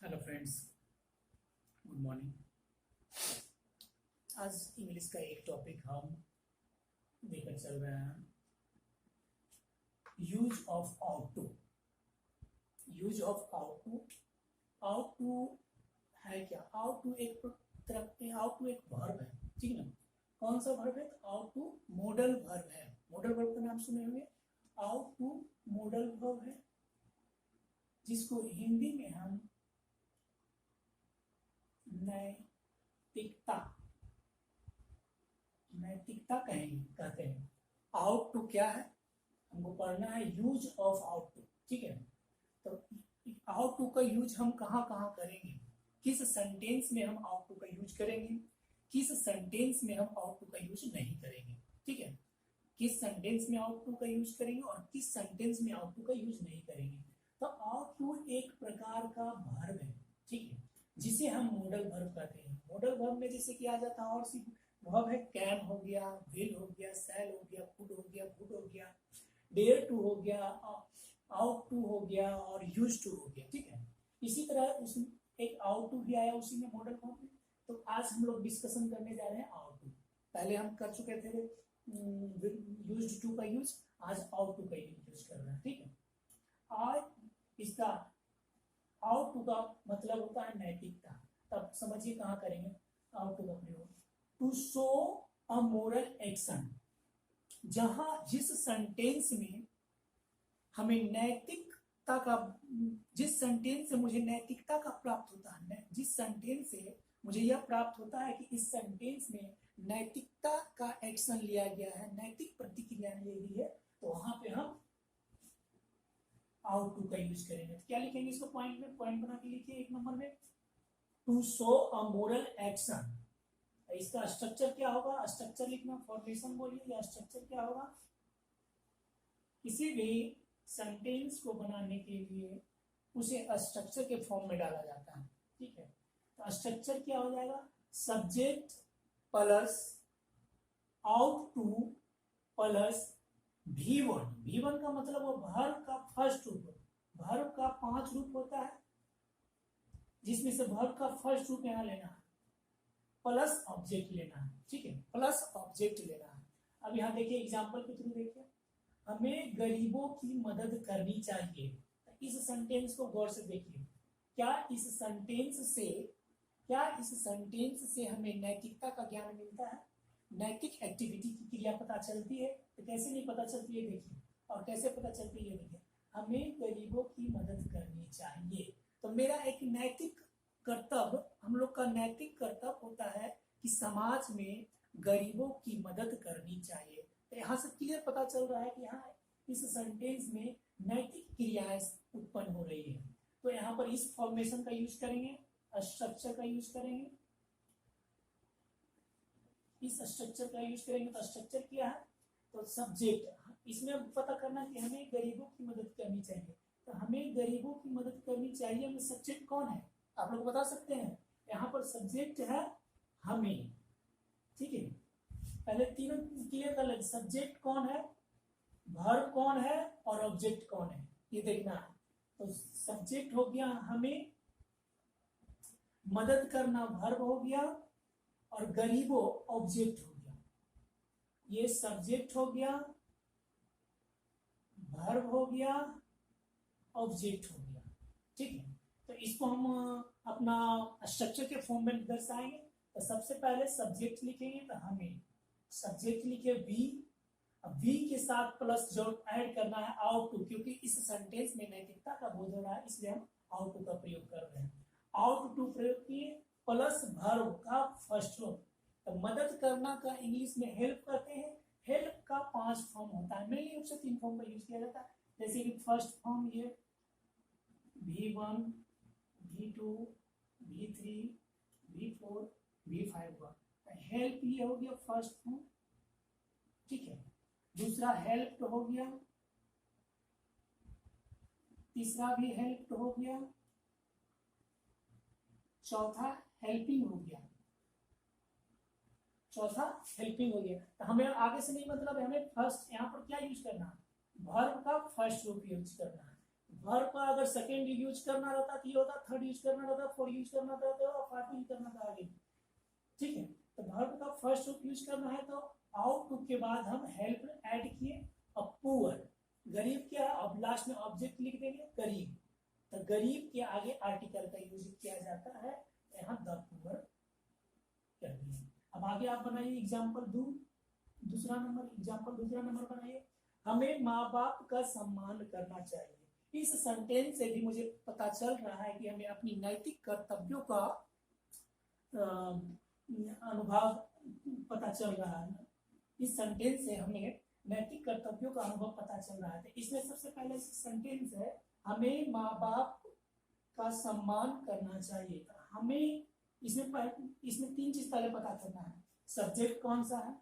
Hello friends, good morning. आज English का एक टॉपिक हम लेकर चल रहे हैं, use of ought to. Use of ought to. Ought to है क्या? आउट टू एक तरह के आउट टू एक वर्ब है, ठीक है ना। कौन सा वर्ब है? आउट टू मॉडल वर्ब है। मॉडल वर्ब का नाम सुने होंगे। आउट टू मॉडल वर्ब है, जिसको हिंदी में हम नैतिकता कहते हैं। आउट टू क्या है, हमको पढ़ना है यूज ऑफ आउट टू, ठीक है। तो आउट टू का यूज हम कहाँ कहाँ करेंगे, किस सेंटेंस में हम आउट टू का यूज करेंगे, किस सेंटेंस में हम आउट टू का यूज नहीं करेंगे, ठीक है। किस सेंटेंस में आउट टू का यूज करेंगे और किस सेंटेंस में आउट टू का यूज नहीं करेंगे। तो आउट टू एक प्रकार का वर्ब है, ठीक है, जिसे हम मॉडल वर्ब कहते हैं। मॉडल वर्ब में जैसे कि आ जाता है और सिर्फ वर्ब है, कैन हो गया, विल हो गया, शैल हो गया, कुड हो गया, वुड हो गया, डेयर टू हो गया, आउट टू हो गया और यूज टू हो गया, ठीक है। इसी तरह उसमें एक आउट टू भी आया उसी में मॉडल वर्ब में। तो आज हम लोग डिस्कशन करने जा रहे हैं आउट टू। पहले हम कर चुके थे यूज्ड टू का यूज, आज आउट टू का यूज कर रहे हैं, ठीक है। आज इसका आउट टू का मतलब होता है नैतिकता। तब समझिए कहाँ करेंगे आउट टू का प्रयोग। To show a moral action, जहां जिस सेंटेंस में हमें नैतिकता का, जिस सेंटेंस से मुझे नैतिकता का प्राप्त होता है, जिस सेंटेंस से मुझे यह प्राप्त होता है कि इस सेंटेंस में नैतिकता का एक्शन लिया गया है, नैतिक प्रतिक्रिया ली गई है, तो वहां पे हम आउट टू का यूज करेंगे। तो क्या लिखेंगे इसको? पॉइंट में पॉइंट बना के लिखिए एक नंबर में, to show a moral action. इसका स्ट्रक्चर क्या होगा? स्ट्रक्चर लिखना, फॉर्मेशन बोलिए, या स्ट्रक्चर क्या होगा? किसी भी सेंटेंस को बनाने के लिए उसे स्ट्रक्चर के फॉर्म में डाला जाता है, ठीक है। तो स्ट्रक्चर क्या हो जाएगा? Subject plus ought two plus V1। V1 का मतलब वो वर्ब का फर्स्ट रूप। वर्ब का 5 रूप होता है, जिसमें से वर्ब का फर्स्ट रूप यहाँ लेना है, प्लस ऑब्जेक्ट लेना है, ठीक है, प्लस ऑब्जेक्ट लेना है। अब यहाँ देखिए एग्जांपल के थ्रू देखिए, हमें गरीबों की मदद करनी चाहिए। इस सेंटेंस को गौर से देखिए। क्या इस सेंटेंस से हमें नैतिकता का ज्ञान मिलता है? नैतिक एक्टिविटी की क्रिया पता चलती है? तो कैसे नहीं पता चलती है देखिए, और कैसे पता चलती है देखिए, हमें गरीबों की मदद करनी चाहिए। तो मेरा एक नैतिक कर्तव्य, हम लोग का नैतिक कर्तव्य होता है कि समाज में गरीबों की मदद करनी चाहिए। तो यहाँ से क्लियर पता चल रहा है कि यहाँ इस सेंटेंस में नैतिक क्रियाएं उत्पन्न हो रही है। तो यहाँ पर इस फॉर्मेशन का यूज करेंगे, स्ट्रक्चर का यूज करेंगे, इस स्ट्रक्चर का यूज करेंगे। तो स्ट्रक्चर क्या है? तो सब्जेक्ट, इसमें पता करना कि हमें गरीबों की मदद करनी चाहिए। तो हमें गरीबों की मदद करनी चाहिए में सब्जेक्ट कौन है, आप लोग बता सकते हैं? यहाँ पर सब्जेक्ट है हमें, ठीक है। पहले तीनों क्लियर कर ले, सब्जेक्ट कौन है, वर्ब कौन है और ऑब्जेक्ट कौन है, ये देखना है। तो सब्जेक्ट हो गया हमें, मदद करना वर्ब हो गया, और गरीबों ऑब्जेक्ट हो गया। ये सब्जेक्ट हो गया, वर्ब हो गया, ऑब्जेक्ट हो गया, ठीक है। तो इसको हम अपना स्ट्रक्चर के फॉर्म में दर्शाएंगे। तो सबसे पहले सब्जेक्ट लिखेंगे, तो हमें सब्जेक्ट लिखे वी, अब वी के साथ प्लस जो ऐड करना है आउट टू, क्योंकि इस सेंटेंस में नैतिकता का बोध हो रहा है, इसलिए हम आउट टू का प्रयोग कर रहे हैं। आउट टू प्रयोग किए, प्लस वर्ब का फर्स्ट रूप। तो मदद करना का इंग्लिश में हेल्प कहते हैं। हेल्प का 5 फॉर्म होता है, मेनली रूप से 3 फॉर्म का यूज किया जाता है। जैसे कि फर्स्ट फॉर्म ये V1, V2, V3, V4, V5 हुआ। हेल्प ये हो गया फर्स्ट फॉर्म, ठीक है। दूसरा हेल्प हो गया, तीसरा भी हेल्प हो गया, चौथा हेल्पिंग हो गया, चौथा हेल्पिंग हो गया। तो हमें आगे से नहीं मतलब है, हमें फर्स्ट यहाँ पर क्या यूज करना है, वर्ब का फर्स्ट रूप यूज करना है। वर्ब का अगर सेकेंड यूज करना रहता तो ये होता, थर्ड यूज करना रहता, फोर्थ यूज करना रहता और फोर्थ यूज करना था आगे, ठीक है। तो वर्ब का फर्स्ट रूप यूज करना है तो आउट टू के बाद हम हेल्प ऐड किए, अब पुअर, गरीब क्या है, अब लास्ट में ऑब्जेक्ट लिख देंगे गरीब, तो गरीब के आगे आर्टिकल का यूज किया जाता है, यहाँ द पुअर कर दिए। अब आगे आप बनाइए एग्जाम्पल दूसरा नंबर बनाइए, हमें माँ बाप का सम्मान करना चाहिए। इस सेंटेंस से भी मुझे पता चल रहा है कि हमें अपनी नैतिक कर्तव्यों का अनुभव पता चल रहा है। इस सेंटेंस से हमें नैतिक कर्तव्यों का अनुभव पता चल रहा है। इसमें सबसे पहले सेंटेंस है हमें माँ बाप का सम्मान करना चाहिए। हमें इसमें तीन चीज पहले पता करना है, सब्जेक्ट कौन सा है,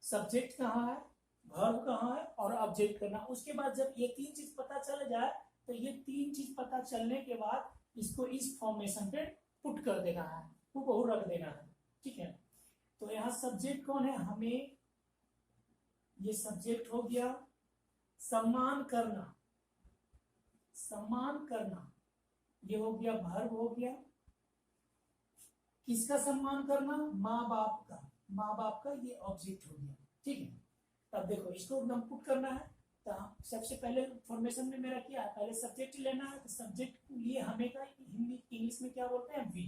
सब्जेक्ट कहाँ है, वर्ब कहाँ है और ऑब्जेक्ट करना। उसके बाद जब ये तीन चीज पता चल जाए तो ये तीन चीज पता चलने के बाद इसको इस फॉर्मेशन पे पुट कर देना है, वो रख देना है, ठीक है। तो यहाँ सब्जेक्ट कौन है, हमें, ये सब्जेक्ट हो गया, सम्मान करना, सम्मान करना ये हो गया, वर्ब हो गया, किसका सम्मान करना, माँ बाप का, माँ बाप का ये ऑब्जेक्ट हो गया, ठीक है। तब देखो इसको एकदम पुट करना है, तो सबसे पहले फॉर्मेशन में मेरा क्या है, पहले सब्जेक्ट लेना है, तो सब्जेक्ट लिए हमें का हिंदी इंग्लिश में क्या बोलते हैं, वी।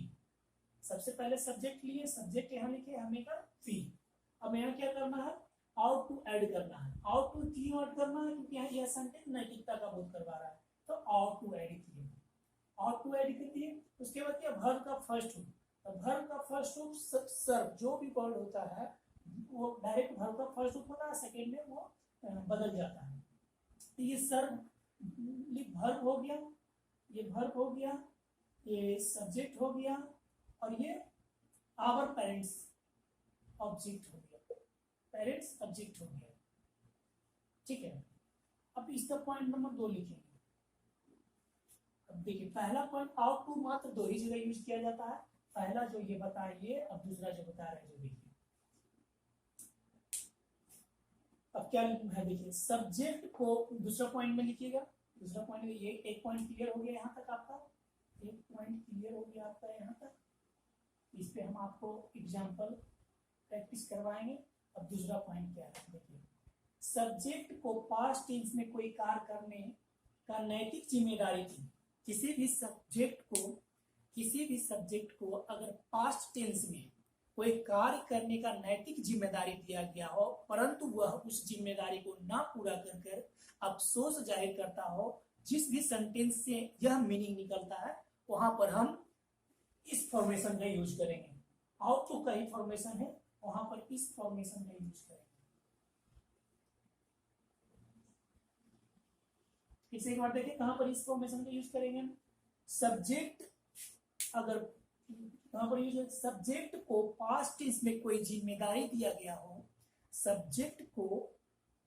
सबसे पहले सब्जेक्ट लिए, सब्जेक्ट यहाँ लिखे हमें का वी। अब यहाँ क्या करना है, आउट टू ऐड करना है। आउट टू क्यों ऐड करना है, क्योंकि यहाँ यह सेंटेंस नैतिकता का बोध करवा रहा है, तो आउट टू ऐड किए, आउट टू ऐड कर दिए। उसके बाद क्या, वर्ब का फर्स्ट रूप, वर्ब का फर्स्ट रूप सर्व, जो भी वर्ड होता है वो डायरेक्ट वर्ब का फर्स्ट रूप होता है, सेकंड में वो बदल जाता है। तो ये सर्व वर्ब हो गया, ये वर्ब हो गया, ये सब्जेक्ट हो गया और ये आवर पेरेंट्स ऑब्जेक्ट हो गया, पेरेंट्स ऑब्जेक्ट हो गया, ठीक है। अब इसका पॉइंट नंबर 2 लिखेंगे। अब देखिए पहला पॉइंट आउट टू मात्र 2 ही जगह यूज किया जाता है, पहला जो ये बताइए, अब दूसरा जो बता रहे हैं जो देखिए। अब क्या है देखिए, सब्जेक्ट को दूसरा पॉइंट में लिखिएगा, दूसरा पॉइंट में ये एक पॉइंट क्लियर हो गया यहाँ तक आपका, एक पॉइंट क्लियर हो गया आपका यहाँ तक, इस पे हम आपको एग्जांपल प्रैक्टिस करवाएंगे। अब दूसरा पॉइंट क्या है देखिए, सब्जेक्ट को पास्ट टेंस में कोई कार्य करने का नैतिक जिम्मेदारी थी। किसी भी सब्जेक्ट को अगर पास्ट टेंस में कोई कार्य करने का नैतिक जिम्मेदारी दिया गया हो, परंतु वह उस जिम्मेदारी को ना पूरा कर अफसोस जाहिर करता हो, जिस भी सेंटेंस से यह मीनिंग निकलता है वहां पर हम इस फॉर्मेशन का यूज करेंगे। आउट टू का ही फॉर्मेशन है, वहां पर इस फॉर्मेशन का यूज करेंगे। फिर एक बार देखिए कहां पर इस फॉर्मेशन का यूज करेंगे, सब्जेक्ट अगर कहां पर यूज, सब्जेक्ट को पास्ट टेंस में कोई जिम्मेदारी दिया गया हो, सब्जेक्ट को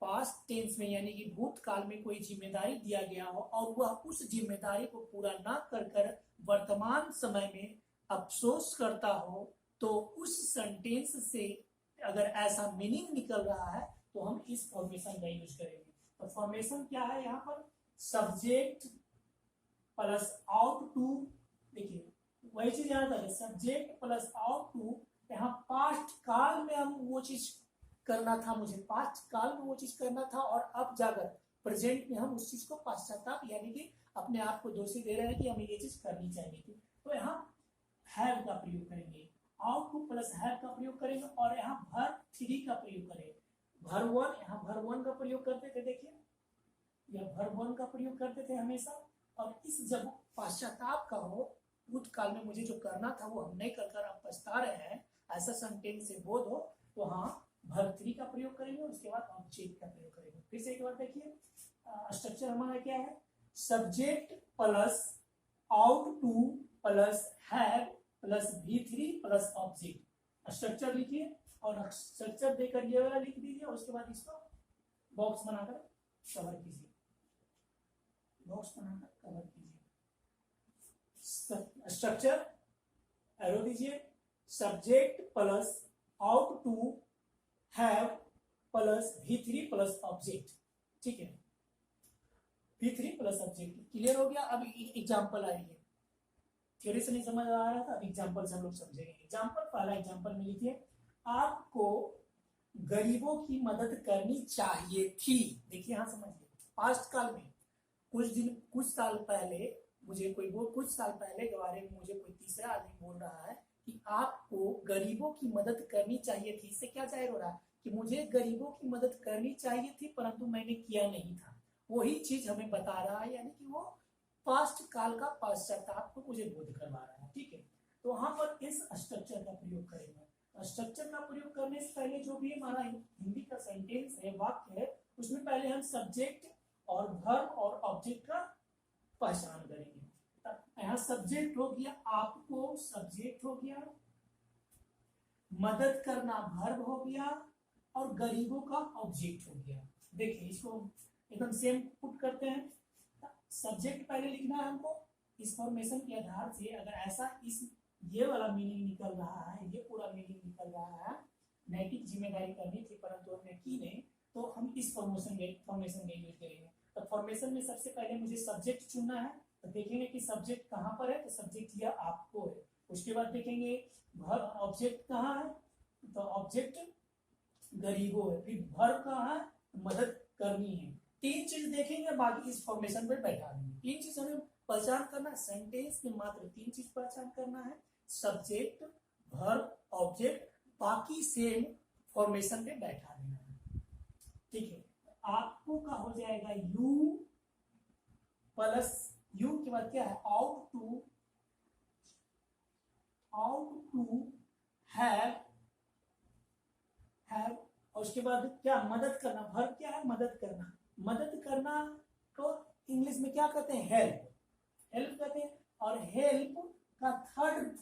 पास्ट टेंस में यानी कि भूतकाल में कोई जिम्मेदारी दिया गया हो और वह उस जिम्मेदारी को पूरा ना कर वर्तमान समय में अफसोस करता हो, तो उस सेंटेंस से अगर ऐसा मीनिंग निकल रहा है तो हम इस फॉर्मेशन का यूज करेंगे। तो फॉर्मेशन क्या है यहाँ पर, सब्जेक्ट प्लस आउट टू, देखिए वही चीज याद है, सब्जेक्ट प्लस आउट टू, यहाँ पास्ट काल में हम वो चीज करना था, मुझे पास्ट काल में वो चीज करना था और अब जाकर प्रेजेंट में हम उस चीज को पश्चाताप यानी कि अपने आप को दोषी दे रहे हैं कि हमें ये चीज करनी चाहिए थी। तो यहाँ हैव का प्रयोग करेंगे, आउट टू प्लस हैव का प्रयोग करेंगे और यहाँ वर्ब 3 का प्रयोग करेंगे। वर्ब 1, यहाँ वर्ब 1 का प्रयोग करते थे, देखिए यह वर्ब 1 का प्रयोग करते थे हमेशा। और इस जब पश्चाताप का हो, भूतकाल में मुझे जो करना था वो हम नहीं कर अब पछता रहे हैं, ऐसा सेंटेंस से बोध हो, तो हाँ वर्ब 3 का प्रयोग करेंगे, उसके बाद ऑब्जेक्ट का प्रयोग करेंगे। फिर से एक बार देखिए, स्ट्रक्चर हमारा क्या है, subject plus ought two plus have plus V3 plus object. Structure लिखिए और स्ट्रक्चर देकर ये वाला लिख दीजिए, उसके बाद इसको बॉक्स बनाकर कवर कीजिए, बॉक्स बनाकर कवर कीजिए। स्ट्रक्चर एरो दीजिए, subject plus ought to have plus V3 plus object, ठीक है। V3 plus object. क्लियर हो गया। अब एग्जाम्पल आएंगे, थ्योरी से नहीं समझ आ रहा था, अब एग्जाम्पल से हम लोग समझेंगे। एग्जाम्पल, पहला एग्जाम्पल में लिखिए, आपको गरीबों की मदद करनी चाहिए थी। देखिए यहां समझिए, पास्ट काल में कुछ साल पहले कुछ साल पहले के बारे में मुझे कोई तीसरा आदमी बोल रहा है कि आपको गरीबों की मदद करनी चाहिए थी। इससे क्या जाहिर हो रहा है कि मुझे गरीबों की मदद करनी चाहिए थी परंतु मैंने किया नहीं था। वही चीज हमें बता रहा है, यानी कि वो पास्ट काल का पश्चाताप को मुझे बोध करवा रहा है। ठीक है, तो वहां पर इस स्ट्रक्चर का प्रयोग करेंगे। स्ट्रक्चर का प्रयोग करने से पहले जो भी हमारा हिंदी का सेंटेंस है, वाक्य है, उसमें पहले हम सब्जेक्ट और वर्ब और ऑब्जेक्ट का पहचान करेंगे। यहाँ सब्जेक्ट हो गया, आपको सब्जेक्ट हो गया, मदद करना वर्ब हो गया, और गरीबों का ऑब्जेक्ट हो गया। देखिए इसको एकदम सेम पुट करते हैं। सब्जेक्ट पहले लिखना है हमको, इस फॉर्मेशन के आधार से अगर ऐसा ये वाला मीनिंग निकल रहा है, ये पूरा मीनिंग निकल रहा है, नैतिक जिम्मेदारी करनी थी परंतु हमने की नहीं, तो हम इस फॉर्मेशन में यूज करेंगे। तो फॉर्मेशन में सबसे पहले मुझे सब्जेक्ट चुनना है, तो देखेंगे कि सब्जेक्ट कहाँ पर है, तो सब्जेक्ट यह आपको है। उसके बाद देखेंगे ऑब्जेक्ट कहाँ है, तो ऑब्जेक्ट गरीबों है। फिर वर्ब कहाँ है, मदद करनी है। तीन चीज देखेंगे, बाकी इस फॉर्मेशन पर बैठा देंगे। तीन चीज हमें पहचान करना, सेंटेंस में मात्र तीन चीज पहचान करना है, सब्जेक्ट, वर्ब, ऑब्जेक्ट, बाकी सेम फॉर्मेशन पे बैठा देना है। ठीक है, आपको का हो जाएगा यू प्लस यू के बाद क्या है, आउट टू हैव, और उसके बाद क्या, मदद करना। वर्ब क्या है, मदद करना। मदद करना को इंग्लिश में क्या कहते हैं, हेल्प कहते हैं। और हेल्प का थर्ड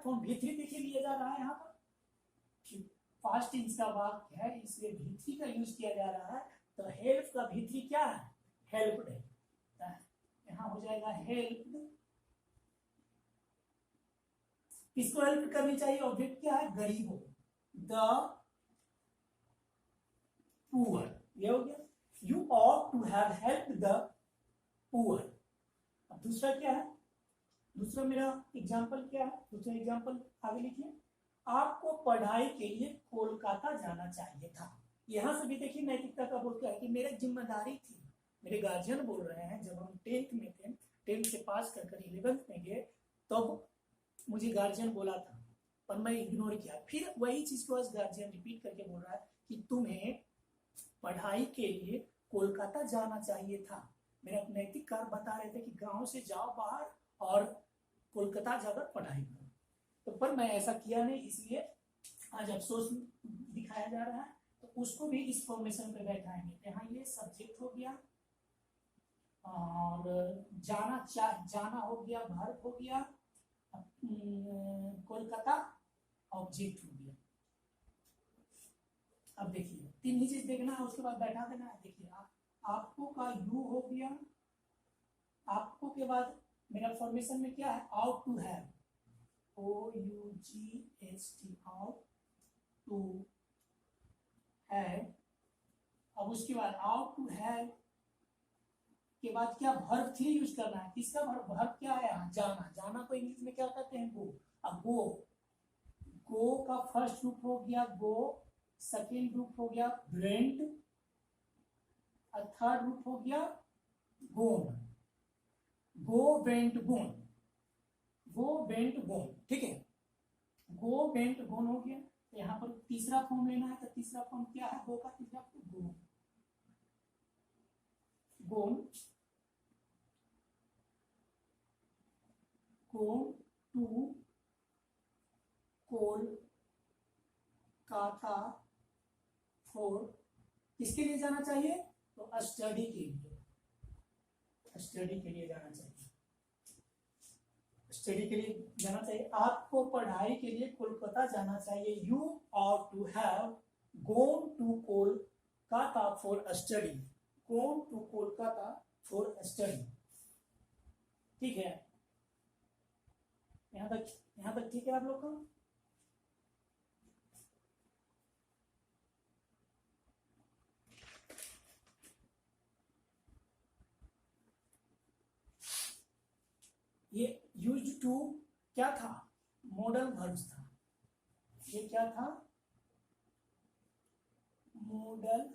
फॉर्म V3 देखिए लिया जा रहा है यहाँ पर। पास्ट टेंस का वाक्य है इसलिए V3 का यूज किया जा रहा है। तो हेल्प का V3 क्या है, हेल्प्ड है। यहाँ हो जाएगा हेल्प, किसको हेल्प करनी चाहिए, ऑब्जेक्ट क्या है, गरीबों, द पुअर। ये हो गया, you ought to have help the poor. अब दूसरा क्या है, दूसरा मेरा एग्जाम्पल क्या है, दूसरा एग्जाम्पल आगे लिखिए, आपको पढ़ाई के लिए कोलकाता जाना चाहिए था। यहां से भी देखिए नैतिकता का बोल क्या है कि मेरा जिम्मेदारी थी, मेरे गार्जियन बोल रहे हैं, जब हम 10th में थे, 10th से पास कर 11th में गए, तब मुझे गार्जियन बोला था पर मैं इग्नोर किया। फिर वही चीज को आज गार्जियन रिपीट करके बोल रहा है कि तुम्हें पढ़ाई के लिए कोलकाता जाना चाहिए था। मेरा नैतिक कार्य बता रहे थे कि गांव से जाओ बाहर और कोलकाता जाकर पढ़ाई करो, तो पर मैं ऐसा किया नहीं, इसलिए आज अफसोस दिखाया जा रहा है। तो उसको भी इस फॉर्मेशन पे बैठाएंगे। यहाँ ये सब्जेक्ट हो गया और जाना हो गया, वर्ब हो गया, कोलकाता ऑब्जेक्ट हो गया। अब देखिए तीन ही चीज देखना है, उसके बाद बैठा देना है। देखिए आपको का यू हो गया, आपको के बाद मेरा फॉर्मेशन में क्या है, ought to have, OUGHT, ought to have. अब उसके बाद आउट टू हैव के बाद क्या, वर्ब 3 यूज करना है। किसका वर्ब क्या है, जाना। जाना को इंग्लिश में क्या कहते हैं, गो। अब गो का फर्स्ट रूप हो गया गो, सेकेंड रूप हो गया वेंट, और थर्ड रूप हो गया गोन। गो वेंट गोन, गो वेंट गोन। ठीक है, गो वेंट गोन हो गया। तो यहाँ पर तीसरा फॉर्म लेना है, तो तीसरा फॉर्म क्या है, गो का तीसरा form gone, gone, gone to Kolkata for, किसके लिए जाना चाहिए, तो स्टडी के लिए, स्टडी के लिए जाना चाहिए, स्टडी के लिए जाना चाहिए। आपको पढ़ाई के लिए कोलकाता जाना चाहिए। You ought to have gone to Kolkata for study, gone to Kolkata for study. ठीक है, यहां तक ठीक है आप लोग का। ये यूज टू क्या था, मॉडल वर्ब्स था, ये क्या था, मॉडल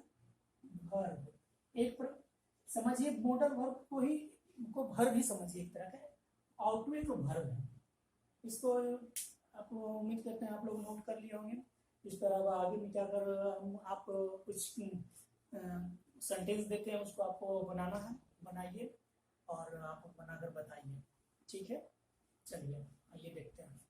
वर्ब। एक समझिए मॉडल वर्ब को ही को वर्ब ही समझिए, एक तरह का आउट एक वर्ब है। इसको आप उम्मीद करते हैं आप लोग नोट कर लिए होंगे। इस पर अब आगे में जाकर आप कुछ सेंटेंस देते हैं, उसको आपको बनाना है, बनाइए और आप बनाकर बताइए, ठीक है। चलिए आइए देखते हैं।